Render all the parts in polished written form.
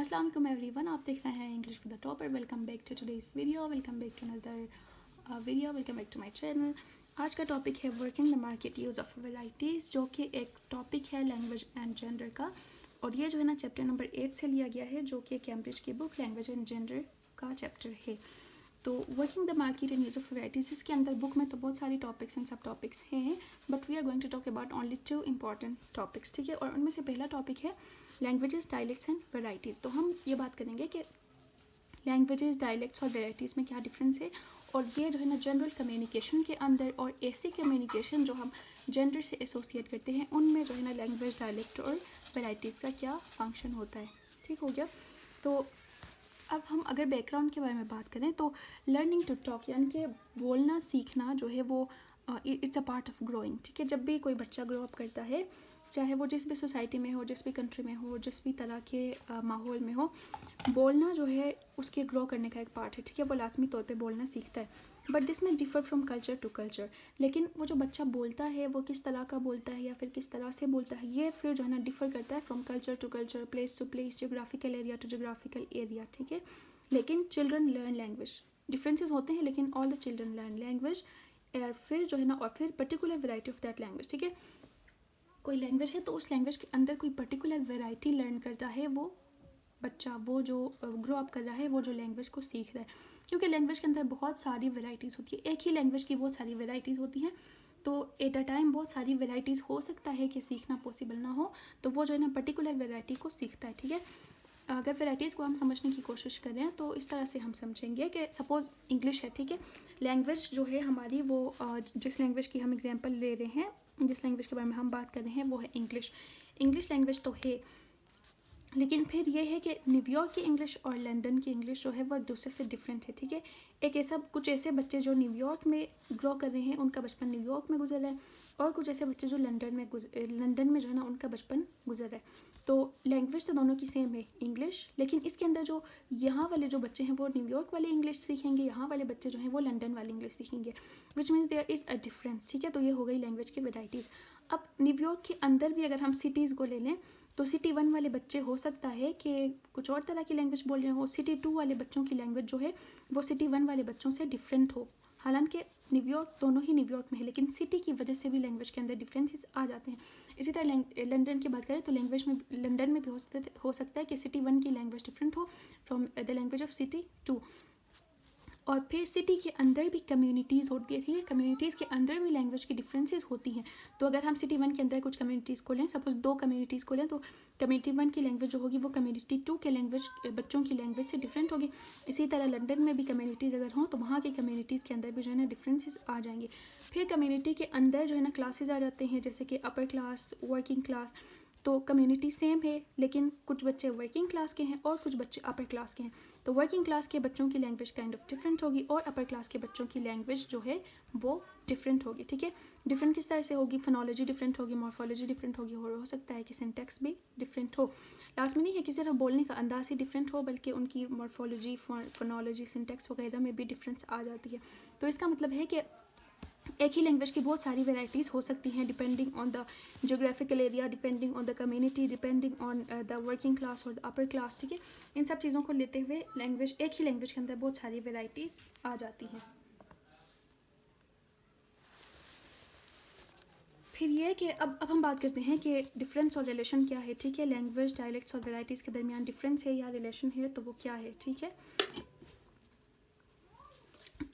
अस्सलाम वालेकुम एवरीवन, आप देख रहे हैं English with the topper. Welcome back to today's video, welcome back to another video, welcome back to my channel. आज का टॉपिक है working the market use of varieties, जो कि एक टॉपिक है लैंग्वेज एंड जेंडर का। और ये जो है ना चैप्टर नंबर 8 से लिया गया है, जो कि कैम्ब्रिज की बुक लैंग्वेज एंड जेंडर का चैप्टर है। तो working the market and use of varieties, इसके अंदर बुक में तो बहुत सारी टॉपिक्स एंड सब टॉपिक्स हैं, but we are going to talk about only 2 important topics, ठीक है। और उनमें से पहला टॉपिक है लैंग्वेजेस, डायलेक्ट्स एंड वैराइटीज़। तो हम ये बात करेंगे कि लैंग्वेजेस, डायलेक्ट्स और वैराइटीज़ में क्या डिफरेंस है, और ये जो है ना जनरल कम्युनिकेशन के अंदर और ऐसी कम्युनिकेशन जो हम जेंडर से एसोसिएट करते हैं, उनमें जो है ना लैंग्वेज, डायलेक्ट और वैराइटीज़ का क्या फंक्शन होता है, ठीक हो गया। तो अब हम अगर बैकग्राउंड के बारे में बात करें तो लर्निंग टू टॉक यानी कि बोलना सीखना जो है वो it's a part of growing, ठीक है। जब भी कोई बच्चा ग्रो अप करता है, चाहे वो जिस भी सोसाइटी में हो, जिस भी कंट्री में हो, जिस भी तरह के माहौल में हो, बोलना जो है उसके ग्रो करने का एक पार्ट है, ठीक है। वो लाजमी तौर पे बोलना सीखता है, but this may differ from culture to culture. लेकिन वो जो बच्चा बोलता है वो किस तरह का बोलता है या फिर किस तरह से बोलता है, ये फिर जो है ना डिफ़र करता है from culture to culture, place to place, geographical area to geographical area, ठीक है। लेकिन चिल्ड्रन लर्न लैंग्वेज, डिफरेंसेस होते हैं लेकिन all the children learn language. फिर जो है ना, और फिर particular variety of that language, ठीक है। कोई लैंग्वेज है तो उस लैंग्वेज के अंदर कोई पर्टिकुलर वेराइटी लर्न करता है वो बच्चा, वो जो ग्रो अप कर रहा है, वो जो लैंग्वेज को सीख रहा है। क्योंकि लैंग्वेज के अंदर बहुत सारी वेराइटीज़ होती है, एक ही लैंग्वेज की बहुत सारी वेराइटीज़ होती हैं, तो एट अ टाइम बहुत सारी वेराइटीज़ हो सकता है कि सीखना पॉसिबल ना हो, तो वो जो है ना पर्टिकुलर वेराइटी को सीखता है, ठीक है। अगर वेराइटीज़ को हम समझने की कोशिश करें तो इस तरह से हम समझेंगे कि सपोज़ इंग्लिश है, ठीक है। लैंग्वेज जो है हमारी वो जिस लैंग्वेज की हम एग्जांपल ले रहे हैं, जिस लैंग्वेज के बारे में हम बात कर रहे हैं वो है इंग्लिश। इंग्लिश लैंग्वेज तो है, लेकिन फिर ये है कि न्यूयॉर्क की इंग्लिश और लंदन की इंग्लिश जो है वो एक दूसरे से डिफरेंट है, ठीक है। कुछ ऐसे बच्चे जो न्यूयॉर्क में ग्रो कर रहे हैं, उनका बचपन न्यूयॉर्क में गुजर रहा है, और कुछ ऐसे बच्चे जो लंदन में जो है ना उनका बचपन गुजर रहा है। तो लैंग्वेज तो दोनों की सेम है इंग्लिश, लेकिन इसके अंदर जो यहाँ वाले जो बच्चे हैं वो न्यूयॉर्क वाले इंग्लिश सीखेंगे, यहाँ वाले बच्चे जो हैं वो लंदन वाली इंग्लिश सीखेंगे, which means there is a difference, ठीक है। तो ये हो गई लैंग्वेज की वेराइटीज़। अब न्यूयॉर्क के अंदर भी अगर हम सिटीज़ को ले लें तो सिटी 1 वाले बच्चे हो सकता है कि कुछ और तरह की लैंग्वेज बोल रहे हो, सिटी 2 वाले बच्चों की लैंग्वेज जो है वो सिटी 1 वाले बच्चों से डिफरेंट हो। हालांकि न्यूयॉर्क दोनों ही न्यूयॉर्क में है, लेकिन सिटी की वजह से भी लैंग्वेज के अंदर डिफरेंसेस आ जाते हैं। इसी तरह लंदन की बात करें तो लैंग्वेज में लंदन में भी हो सकता है कि सिटी 1 की लैंग्वेज डिफरेंट हो from the language of city 2। और फिर सिटी के अंदर भी कम्युनिटीज़ होती है, ठीक है। कम्युनिटीज़ के अंदर भी लैंग्वेज की डिफरेंसेस होती हैं। तो अगर हम सिटी 1 के अंदर कुछ कम्युनिटीज़ को लें, सपोज 2 कम्युनिटीज़ को लें, तो कम्युनिटी 1 की लैंग्वेज जो होगी वो कम्युनिटी 2 के लैंग्वेज बच्चों की लैंग्वेज से डिफरेंट होगी। इसी तरह लंदन में भी कम्युनिटीज़ अगर हों तो वहाँ की कम्युनिटीज़ के अंदर भी जो है ना डिफरेंसेस आ जाएंगे। फिर कम्युनिटी के अंदर जो है ना क्लासेज आ जाते हैं, जैसे कि अपर क्लास, वर्किंग क्लास। तो कम्युनिटी सेम है, लेकिन कुछ बच्चे वर्किंग क्लास के हैं और कुछ बच्चे अपर क्लास के हैं। तो वर्किंग क्लास के बच्चों की लैंग्वेज काइंड ऑफ डिफरेंट होगी और अपर क्लास के बच्चों की लैंग्वेज जो है वो डिफरेंट होगी, ठीक है। डिफरेंट किस तरह से होगी, फोनोलॉजी डिफरेंट होगी, मॉर्फोलॉजी डिफरेंट होगी, और हो सकता है कि सिंटैक्स भी डिफरेंट हो। लास्ट में नहीं है कि सिर्फ बोलने का अंदाज ही डिफरेंट हो, बल्कि उनकी मॉर्फोलॉजी, फोनोलॉजी, सिंटैक्स वगैरह में भी डिफरेंस आ जाती है। तो इसका मतलब है कि एक ही लैंग्वेज की बहुत सारी वेराइटीज़ हो सकती हैं, depending on the geographical area, depending on the community, depending on the working class और द अपर क्लास, ठीक है। इन सब चीज़ों को लेते हुए लैंग्वेज, एक ही लैंग्वेज के अंदर बहुत सारी वेराइटीज़ आ जाती हैं। फिर ये कि अब हम बात करते हैं कि डिफरेंस और रिलेशन क्या है, ठीक है। लैंग्वेज, डायलेक्ट्स और वेराइटीज़ के दरमियान डिफरेंस है या रिलेशन है, तो वो क्या है, ठीक है।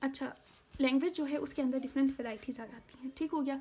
अच्छा, लैंग्वेज जो है उसके अंदर डिफरेंट वेराइटीज़ आ जाती हैं, ठीक हो गया।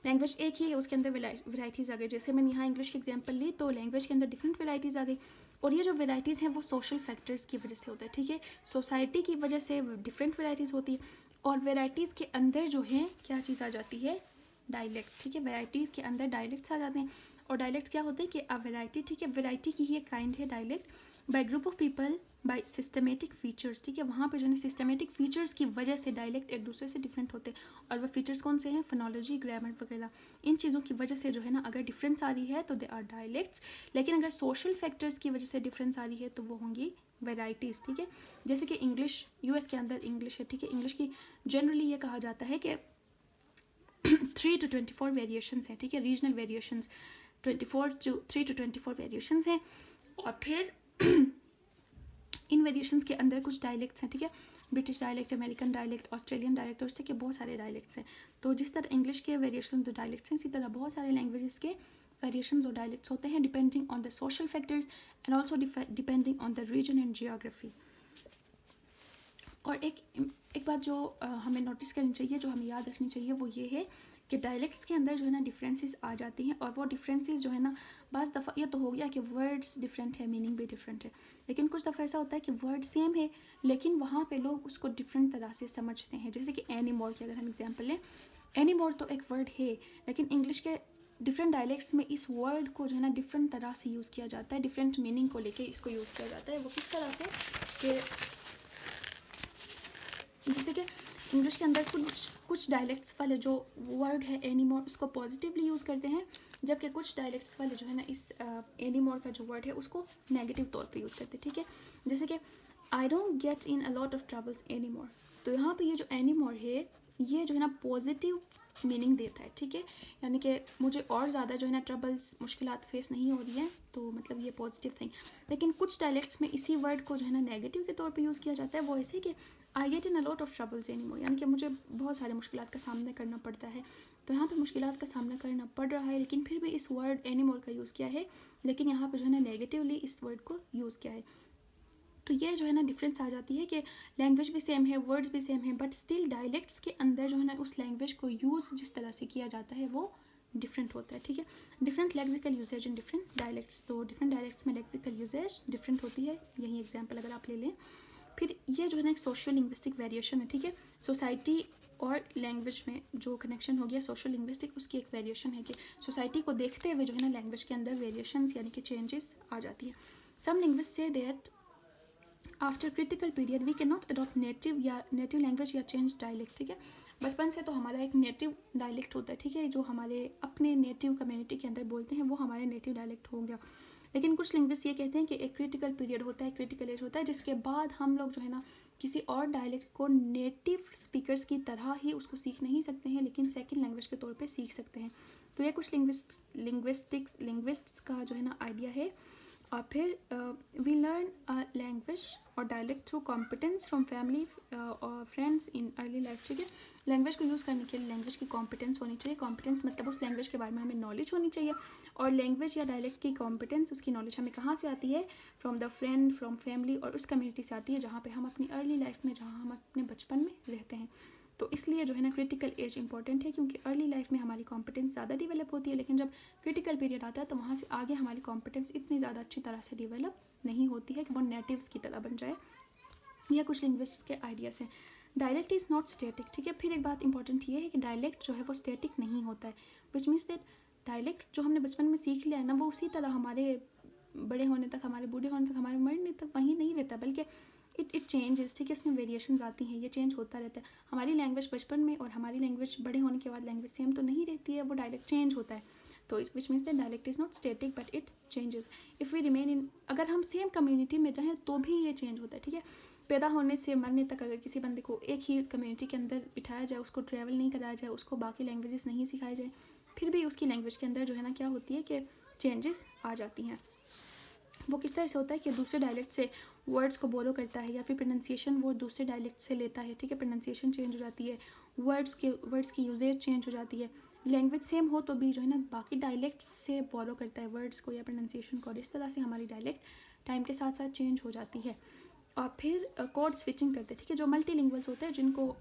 लैंग्वेज एक ही है, उसके अंदर वेराइटीज़ आ गई। जैसे मैंने यहाँ इंग्लिश की एग्जांपल ली तो लैंग्वेज के अंदर डिफरेंट वेराइटीज़ आ गई, और ये जो वेराइटीज़ हैं वो सोशल फैक्टर्स की वजह से होता है, ठीक है। सोसाइटी की वजह से डिफरेंट वेराइटीज़ होती है, और वेराइटीज़ के अंदर जो है क्या चीज़ आ जाती है, डायलेक्ट, ठीक है। वेराइटीज़ के अंदर डायलेक्ट्स आ जाते हैं, और डायलेक्ट्स क्या होते हैं कि अ वेराइटी, ठीक है। वेराइटी की ही एक काइंड है dialect, by group of people, by systematic features, ठीक है। वहाँ पे जो है सिस्टमेटिक फीचर्स की वजह से डायलेक्ट एक दूसरे से डिफरेंट होते हैं, और वह फीचर्स कौन से हैं, फोनोलॉजी, ग्रामर वगैरह। इन चीज़ों की वजह से जो है ना अगर डिफरेंस आ रही है तो दे आर डायलेक्ट्स, लेकिन अगर सोशल फैक्टर्स की वजह से डिफरेंस आ रही है तो वो होंगी वेराइटीज़, ठीक है। जैसे कि इंग्लिश, यूएस के अंदर इंग्लिश है, ठीक है। इंग्लिश की जनरली ये कहा जाता है कि 3 to 24 वेरिएशंस हैं, ठीक है। रीजनल वेरिएशंस 3 to 24 वेरिएशंस हैं। और फिर इन वेरिएशंस के अंदर कुछ डायलेक्ट्स हैं, ठीक है, British dialect, American dialect, Australian dialect, और इससे के बहुत सारे डायलेक्ट्स हैं। तो जिस तरह इंग्लिश के वेरिएशन जो डायलेक्ट्स हैं, इसी तरह बहुत सारे लैंग्वेजेस के वेरिएशंस और डायलेक्ट्स होते हैं, depending on the social factors and also depending on the region and geography. और एक बात जो हमें नोटिस करनी चाहिए, जो हमें याद रखनी चाहिए, वो ये है कि डायलेक्ट्स के अंदर जो है ना डिफरेंसेस आ जाती हैं, और वो डिफरेंसेस जो है ना बाज़ दफ़ा ये तो हो गया कि वर्ड्स डिफरेंट है, मीनिंग भी डिफरेंट है, लेकिन कुछ दफ़ा ऐसा होता है कि वर्ड सेम है लेकिन वहाँ पे लोग उसको डिफरेंट तरह से समझते हैं। जैसे कि एनीमोर की अगर हम एग्जांपल लें, एनीमोर तो एक वर्ड है लेकिन इंग्लिश के डिफरेंट डायलेक्ट्स में इस वर्ड को जो है ना डिफरेंट तरह से यूज़ किया जाता है, डिफरेंट मीनिंग को लेके इसको यूज़ किया जाता है। वो किस तरह से कि जैसे कि इंग्लिश के अंदर कुछ डायलेक्ट्स वाले जो वर्ड है एनीमोर, उसको पॉजिटिवली यूज़ करते हैं, जबकि कुछ डायलेक्ट्स वाले जो है ना इस एनीमोर का जो वर्ड है उसको नेगेटिव तौर पे यूज़ करते हैं, ठीक है। जैसे कि I don't get in a lot of troubles anymore, तो यहाँ पे ये जो एनीमोर है ये जो है ना पॉजिटिव मीनिंग देता है, ठीक है, यानी कि मुझे और ज़्यादा जो है ना ट्रबल्स, मुश्किलात फेस नहीं हो रही है, तो मतलब ये पॉजिटिव थिंग। लेकिन कुछ डायलेक्ट्स में इसी वर्ड को जो है ना नेगेटिव के तौर पे यूज़ किया जाता है, वो ऐसे कि I get in a lot of troubles anymore, यानी कि मुझे बहुत सारे मुश्किलात का सामना करना पड़ता है। तो यहाँ पे मुश्किलात का सामना करना पड़ रहा है लेकिन फिर भी इस वर्ड एनीमोर का यूज़ किया है, लेकिन यहाँ पर जो है ना नेगेटिवली इस वर्ड को यूज़ किया है। तो ये जो है ना डिफरेंस आ जाती है कि लैंग्वेज भी सेम है, वर्ड्स भी सेम है, बट स्टिल डायलेक्ट्स के अंदर जो है ना उस लैंग्वेज को यूज़ जिस तरह से किया जाता है वो डिफरेंट होता है, ठीक है। Different lexical usage in different dialects, तो डिफरेंट डायलेक्ट्स में लेक्सिकल यूसेज डिफरेंट होती है, यही एग्जाम्पल अगर आप ले लें। फिर ये जो है ना एक सोशल लिंग्विस्टिक वेरिएशन है, ठीक है, सोसाइटी और लैंग्वेज में जो कनेक्शन हो गया सोशल लिंग्विस्टिक, उसकी एक वेरिएशन है कि सोसाइटी को देखते हुए जो है ना लैंग्वेज के अंदर वेरिएशंस यानी कि चेंजेस आ जाती है। Some linguist say that after critical period we can not adopt native language या चेंज डायलेक्ट, ठीक है। बचपन से तो हमारा एक नेटिव डायलेक्ट होता है, ठीक है, जो हमारे अपने नेटिव कम्युनिटी के अंदर बोलते हैं वो हमारे नेटिव डायलेक्ट हो गया। लेकिन कुछ लिंग्विस्ट ये कहते हैं कि एक क्रिटिकल पीरियड होता है, क्रिटिकल एज होता है, जिसके बाद हम लोग जो है ना किसी और डायलेक्ट को नेटिव स्पीकर्स की तरह ही उसको सीख नहीं सकते हैं, लेकिन सेकंड लैंग्वेज के तौर पे सीख सकते हैं। तो ये कुछ लिंग्विस्ट्स का जो है ना आइडिया है। और फिर वी लर्न लैंग्वेज और dialect through competence from family और फ्रेंड्स इन अर्ली लाइफ, ठीक है। लैंग्वेज को यूज़ करने के लिए लैंग्वेज की कॉम्पिटेंस होनी चाहिए, कॉम्पिटेंस मतलब उस लैंग्वेज के बारे में हमें नॉलेज होनी चाहिए, और लैंग्वेज या डायलेक्ट की कॉम्पिटेंस, उसकी नॉलेज हमें कहाँ से आती है, from the friend, from family, और उस कम्युनिटी से आती है जहाँ पे हम अपनी अर्ली लाइफ में, जहाँ हम अपने बचपन में रहते हैं। तो इसलिए जो है ना क्रिटिकल एज इंपॉर्टेंट है, क्योंकि अर्ली लाइफ में हमारी कॉम्पिटेंस ज़्यादा डेवलप होती है, लेकिन जब क्रिटिकल पीरियड आता है तो वहाँ से आगे हमारी कॉम्पिटेंस इतनी ज़्यादा अच्छी तरह से डेवलप नहीं होती है कि वो नेटिव्स की तरह बन जाए। यह कुछ लिंग्विस्ट के आइडियाज़ हैं। डायलेक्ट इज़ नॉट स्टैटिक, ठीक है। फिर एक बात इंपॉर्टेंट ये है कि डायलेक्ट जो है वो स्टैटिक नहीं होता है, विच मीन्स दैट डायलेक्ट जो हमने बचपन में सीख लिया है ना वो उसी तरह हमारे बड़े होने तक, हमारे बूढ़े होने तक, हमारे मरने तक वहीं नहीं रहता, बल्कि इट चेंजेस, ठीक है, इसमें वेरिएशंस आती हैं, ये चेंज होता रहता है। हमारी लैंग्वेज बचपन में और हमारी लैंग्वेज बड़े होने के बाद लैंग्वेज सेम तो नहीं रहती है, वो डायलेक्ट चेंज होता है। तो which means that dialect is not static but it changes if we remain in, अगर हम सेम कम्युनिटी में रहें तो भी ये चेंज होता है, ठीक है। पैदा होने से मरने तक अगर किसी बंदे को एक ही कम्युनिटी के अंदर बिठाया जाए, उसको ट्रैवल नहीं कराया जाए, उसको बाकी लैंग्वेजेस नहीं सिखाई जाए, फिर भी उसकी लैंग्वेज के अंदर जो है ना क्या होती है कि चेंजेस आ जाती हैं। वो किस तरह से होता है कि दूसरे डायलेक्ट से वर्ड्स को बोलो करता है, या फिर प्रोनाउंसिएशन वो दूसरे डायलेक्ट से लेता है, ठीक है, प्रोनाउंसिएशन चेंज हो जाती है, वर्ड्स की यूजेज चेंज हो जाती है। लैंग्वेज सेम हो तो भी जो है ना बाकी डायलेक्ट से फॉलो करता है वर्ड्स को या प्रोनाउंसिएशन को, और इस तरह से हमारी डायलेक्ट टाइम के साथ साथ चेंज हो जाती है। और फिर कोड स्विचिंग करते हैं, ठीक है, जो मल्टीलिंगुअल्स होते हैं जिनको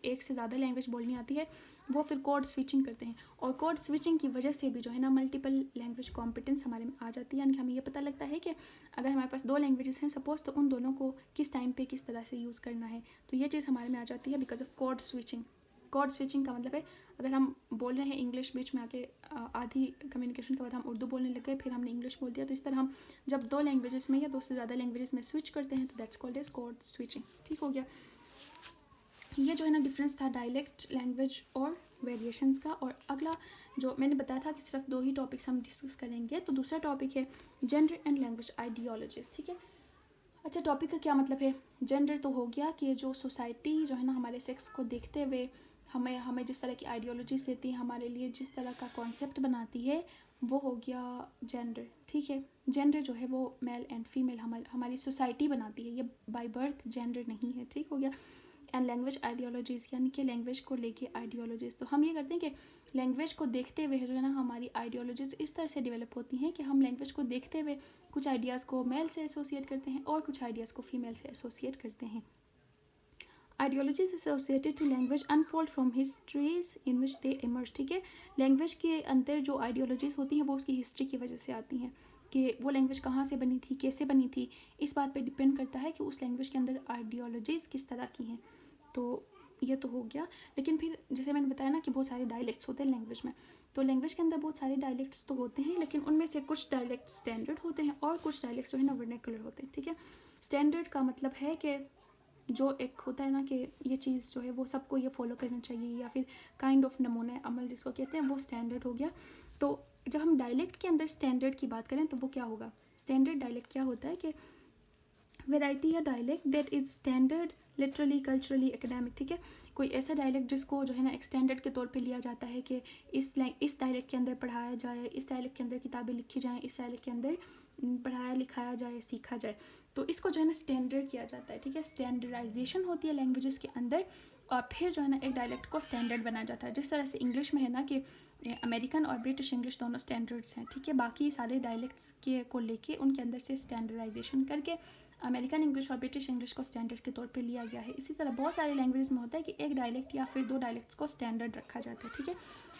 एक से ज़्यादा लैंग्वेज बोलनी आती है वो फिर कोड स्विचिंग करते हैं, और कोड स्विचिंग की वजह से भी जो है ना मल्टीपल लैंग्वेज कॉम्पिटेंस हमारे में आ जाती है, यानी कि हमें ये पता लगता है कि अगर हमारे पास 2 लैंग्वेजेस हैं सपोज, तो उन दोनों को किस टाइम पे किस तरह से यूज़ करना है, तो ये चीज़ हमारे में आ जाती है because of code switching. Code switching का मतलब है अगर हम बोल रहे हैं इंग्लिश, बीच में आके आधी कम्युनिकेशन के बाद हम उर्दू बोलने लग गए, फिर हमने इंग्लिश बोल दिया, तो इस तरह हम जब 2 लैंग्वेजेस में या 2 से ज़्यादा लैंग्वेजेस में स्विच करते हैं तो that's called as code switching, ठीक हो गया। ये जो है ना डिफरेंस था डायलेक्ट, लैंग्वेज और वेरिएशंस का। और अगला जो मैंने बताया था कि सिर्फ 2 ही टॉपिक्स हम डिस्कस करेंगे, तो दूसरा टॉपिक है जेंडर एंड लैंग्वेज आइडियोलॉजीज, ठीक है। अच्छा, टॉपिक का क्या मतलब है? जेंडर तो हो गया कि जो सोसाइटी जो है ना हमारे सेक्स को देखते हुए हमें जिस तरह की आइडियोलॉजीज देती है, हमारे लिए जिस तरह का कॉन्सेप्ट बनाती है, वो हो गया जेंडर, ठीक है। जेंडर जो है वो मेल एंड फीमेल हमारी सोसाइटी बनाती है, ये बाय बर्थ जेंडर नहीं है, ठीक हो गया। एंड लैंग्वेज आइडियोलॉजीज़, यानी कि लैंग्वेज को लेके आइडियोलॉजीज़, तो हम ये करते हैं कि लैंग्वेज को देखते हुए जो है ना हमारी आइडियोलॉजीज़ इस तरह से डेवलप होती हैं कि हम लैंग्वेज को देखते हुए कुछ आइडियाज़ को मेल से एसोसिएट करते हैं और कुछ आइडियाज़ को फीमेल से एसोसिएट करते हैं। Ideologies associated to language unfold from histories in which they emerge, ठीक है। लैंग्वेज के अंदर जो आइडियोलॉजीज़ होती हैं वो उसकी हिस्ट्री की वजह से आती हैं, कि वो लैंग्वेज कहाँ से बनी थी, कैसे बनी थी, इस बात पे डिपेंड करता है कि उस लैंग्वेज के अंदर आइडियोलॉजीज़ किस तरह की हैं। तो ये तो हो गया। लेकिन फिर जैसे मैंने बताया ना कि बहुत सारे डायलेक्ट्स होते हैं लैंग्वेज में, तो लैंग्वेज के अंदर बहुत सारे डायलेक्ट्स तो होते हैं, लेकिन उनमें से कुछ डायलेक्ट स्टैंडर्ड होते हैं और कुछ डायलेक्ट्स जो है ना वर्नाकुलर होते हैं, ठीक है। स्टैंडर्ड का मतलब है कि जो एक होता है ना कि ये चीज़ जो है वो सबको ये फॉलो करना चाहिए, या फिर काइंड ऑफ नमूना अमल जिसको कहते हैं, वो स्टैंडर्ड हो गया। तो जब हम डायलेक्ट के अंदर स्टैंडर्ड की बात करें तो वो क्या होगा, स्टैंडर्ड डायलेक्ट क्या होता है कि वेराइटी या dialect that is standard literally culturally academic, ठीक है। कोई ऐसा डायलेक्ट जिसको जो है ना एक स्टैंडर्ड के तौर पे लिया जाता है कि इस डायलेक्ट के अंदर पढ़ाया जाए, इस डायलेक्ट के अंदर किताबें लिखी जाएँ, इस डायलेक्ट के अंदर पढ़ाया लिखाया जाए, सीखा जाए, तो इसको जो है ना स्टैंडर्ड किया जाता है, ठीक है। स्टैंडर्डाइजेशन होती है लैंग्वेजेस के अंदर, और फिर जो है ना एक डायलेक्ट को स्टैंडर्ड बनाया जाता है। जिस तरह से इंग्लिश में है ना कि अमेरिकन और ब्रिटिश इंग्लिश दोनों स्टैंडर्ड्स हैं, ठीक है। बाकी सारे डायलेक्ट्स के को लेके उनके अंदर से स्टैंडर्डाइजेशन करके अमेरिकन इंग्लिश और ब्रिटिश इंग्लिश को स्टैंडर्ड के तौर पे लिया गया है। इसी तरह बहुत सारे लैंग्वेज में होता है कि एक डायलेक्ट या फिर दो डायलेक्ट्स को स्टैंडर्ड रखा जाता है, ठीक है।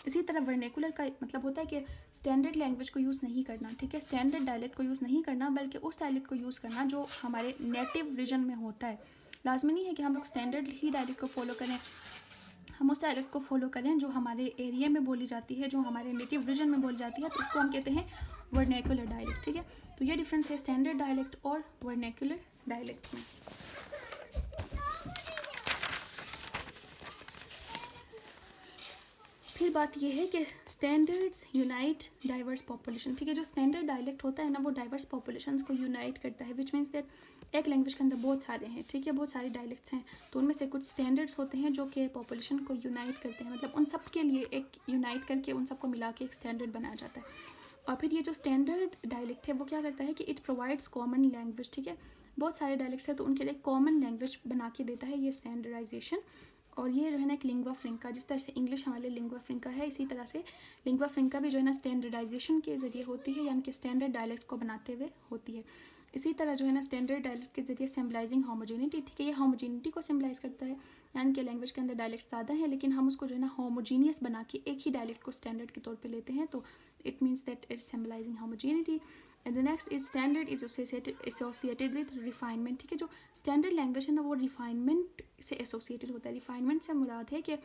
इसी तरह वर्नेकुलर का मतलब होता है कि स्टैंडर्ड लैंग्वेज को यूज़ नहीं करना, ठीक है। स्टैंडर्ड डायलेक्ट को यूज़ नहीं करना, बल्कि उस डायलेक्ट को यूज़ करना जो हमारे नेटिव रीजन में होता है। लाजमी नहीं है कि हम लोग स्टैंडर्ड ही डायलेक्ट को फॉलो करें, हम उस डायलेक्ट को फॉलो करें जो हमारे एरिया में बोली जाती है, जो हमारे नेटिव रीजन में बोली जाती है, तो उसको हम कहते हैं वर्नेकुलर डायलेक्ट, ठीक है। तो ये डिफरेंस है स्टैंडर्ड डायलेक्ट और वर्नेकुलर डायलेक्ट में। फिर बात यह है कि स्टैंडर्ड्स यूनाइट डाइवर्स पॉपुलेशन, ठीक है। जो स्टैंडर्ड डायलेक्ट होता है ना वो डाइवर्स पॉपुलेशंस को यूनाइट करता है, विच मीन्स दैट एक लैंग्वेज के अंदर बहुत सारे हैं, ठीक है, बहुत सारे डायलेक्ट्स हैं, तो उनमें से कुछ स्टैंडर्ड्स होते हैं जो कि पॉपुलेशन को यूनाइट करते हैं, मतलब उन सब के लिए एक यूनाइट करके उन सबको मिला के एक स्टैंडर्ड बनाया जाता है। और फिर ये जो स्टैंडर्ड डायलेक्ट है वो क्या करता है कि इट प्रोवाइड्स कॉमन लैंग्वेज, ठीक है। बहुत सारे डायलेक्ट्स हैं तो उनके लिए कॉमन लैंग्वेज बना के देता है ये स्टैंडर्डाइजेशन। और ये जो है ना एक लिंग्वा फ्रेंका, जिस तरह से इंग्लिश हमारे लिंग्वा फ्रेंका है, इसी तरह से लिंग्वा फ्रेंका भी जो है ना स्टैंडर्डाइजेशन के ज़रिए होती है, यानी कि स्टैंडर्ड डायलेक्ट को बनाते हुए होती है। इसी तरह जो है ना स्टैंडर्ड डायलेक्ट के जरिए सिम्बलाइजिंग होमोजेनिटी, ठीक है, ये होमोजेनिटी को सिम्बलाइज करता है, यानी कि लैंग्वेज के अंदर डायलेक्ट ज़्यादा है लेकिन हम उसको जो है ना होमोजीनियस बना के एक ही डायलेक्ट को स्टैंडर्ड के तौर पे लेते हैं, तो it means that it's symbolising homogeneity. And the next is standard is associated with refinement, ठीक है। जो स्टैंडर्ड लैंग्वेज है ना वो रिफाइनमेंट से एसोसिएटेड होता है। रिफाइनमेंट से मुराद है कि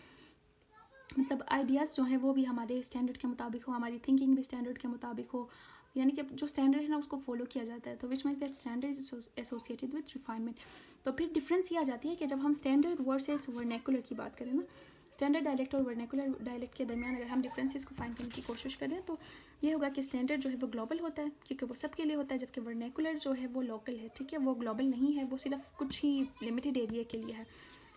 मतलब आइडियाज़ जो हैं वो भी हमारे स्टैंडर्ड के मुताबिक हो, हमारी थिंकिंग भी स्टैंडर्ड के मुताबिक हो, यानी कि जो स्टैंडर्ड है ना उसको फॉलो किया जाता है, तो which means that standard is associated with refinement. तो फिर डिफरेंस ये आ जाती है कि जब हम स्टैंडर्ड वर्सेस वर्नेकुलर की बात करें ना, स्टैंडर्ड डायलेक्ट और वर्नेकुलर डायलेक्ट के दरमियान अगर हम डिफरेंसेस को फाइंड करने की कोशिश करें तो ये होगा कि स्टैंडर्ड जो है वो ग्लोबल होता है क्योंकि वो सबके लिए होता है, जबकि वर्नेकुलर जो है वो लोकल है, ठीक है, वो ग्लोबल नहीं है, वो सिर्फ कुछ ही लिमिटेड एरिया के लिए है।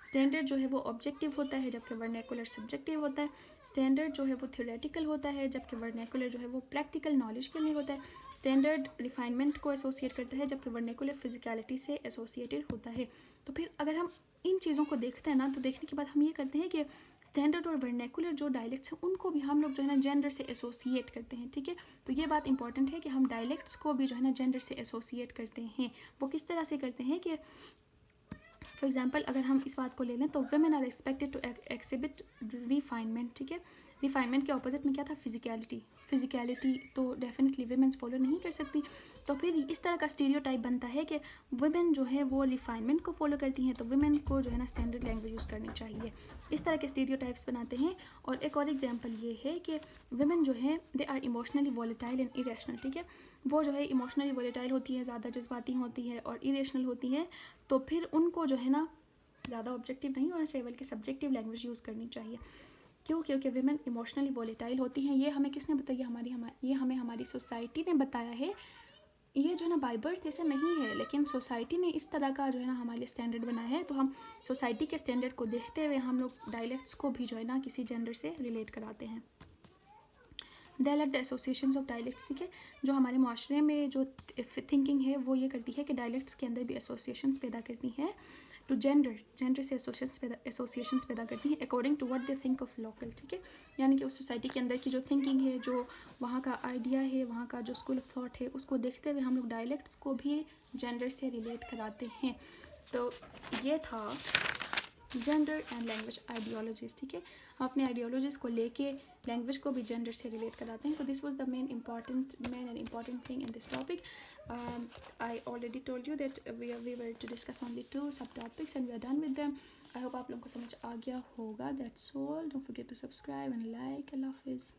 स्टैंडर्ड जो है वो ऑब्जेक्टिव होता है जबकि वर्नेकुलर सब्जेक्टिव होता है। स्टैंडर्ड जो है वो थ्योरेटिकल होता है जबकि वर्नेकुलर जो है वो प्रैक्टिकल नॉलेज के लिए होता है। स्टैंडर्ड रिफाइनमेंट को एसोसिएट करता है जबकि वर्नेकुलर फिजिकलिटी से एसोसिएटेड होता है। तो फिर अगर हम इन चीज़ों को देखते हैं ना तो देखने के बाद हम ये करते हैं कि स्टैंडर्ड और वर्नेकुलर जो डायलेक्ट्स हैं उनको भी हम लोग जो है ना जेंडर से एसोसिएट करते हैं, ठीक है। तो ये बात इंपॉर्टेंट है कि हम डायलेक्ट्स को भी जो है ना जेंडर से एसोसिएट करते हैं। वो किस तरह से करते हैं कि फॉर एग्जाम्पल अगर हम इस बात को ले लें तो women are expected to exhibit refinement, ठीक है। रिफाइनमेंट के ऑपोजिट में क्या था, फिजिकलिटी। फिजिकलिटी तो डेफिनेटली वेमेन्स फॉलो नहीं कर सकती, तो फिर इस तरह का स्टीरियोटाइप बनता है कि वुमेन जो है वो रिफाइनमेंट को फॉलो करती हैं तो वुमेन को जो है ना स्टैंडर्ड लैंग्वेज यूज़ करनी चाहिए। इस तरह के स्टीरियोटाइप्स बनाते हैं। और एक और एग्जांपल ये है कि वुमेन जो है they are emotionally volatile and irrational, ठीक है। वो जो है इमोशनली वॉलेटाइल होती है, ज़्यादा जज्बाती होती है और इरेशनल होती है, तो फिर उनको जो है ना ज़्यादा ऑब्जेक्टिव नहीं होना चाहिए बल्कि सब्जेक्टिव लैंग्वेज यूज़ करनी चाहिए। क्यों? क्योंकि विमेन इमोशनली वॉलेटाइल होती हैं। ये हमें किसने बताया, ये हमें हमारी सोसाइटी ने बताया है। ये जो है ना बाय बर्थ ऐसा नहीं है, लेकिन सोसाइटी ने इस तरह का जो है ना हमारे स्टैंडर्ड बनाया है, तो हम सोसाइटी के स्टैंडर्ड को देखते हुए हम लोग डायलेक्ट्स को भी जो है ना किसी जेंडर से रिलेट कराते हैं। डायलेक्ट एसोसिएशंस ऑफ डायलेक्ट्स, ठीक है, जो हमारे माशरे में जो थिंकिंग है वो ये करती है कि डायलेक्ट्स के अंदर भी एसोसिएशंस पैदा करती हैं, टू जेंडर से एसोसिएशंस पैदा करती हैं according to what they think of local, ठीक है, यानी कि उस सोसाइटी के अंदर की जो थिंकिंग है, जो वहाँ का आइडिया है, वहाँ का जो स्कूल ऑफ थॉट है, उसको देखते हुए हम लोग डायलेक्ट्स को भी जेंडर से रिलेट कराते हैं। तो ये था जेंडर एंड लैंग्वेज आइडियोलॉजीज, ठीक है, हम अपने आइडियोलॉजीज को लेके लैंग्वेज को भी जेंडर से रिलेट कराते हैं। तो this was the main and important thing in this topic. I already told you that we were to discuss only 2 subtopics and we are done with them. I hope आप लोगों को समझ आ गया होगा. That's all. Don't forget to subscribe and like. Allah Hafiz.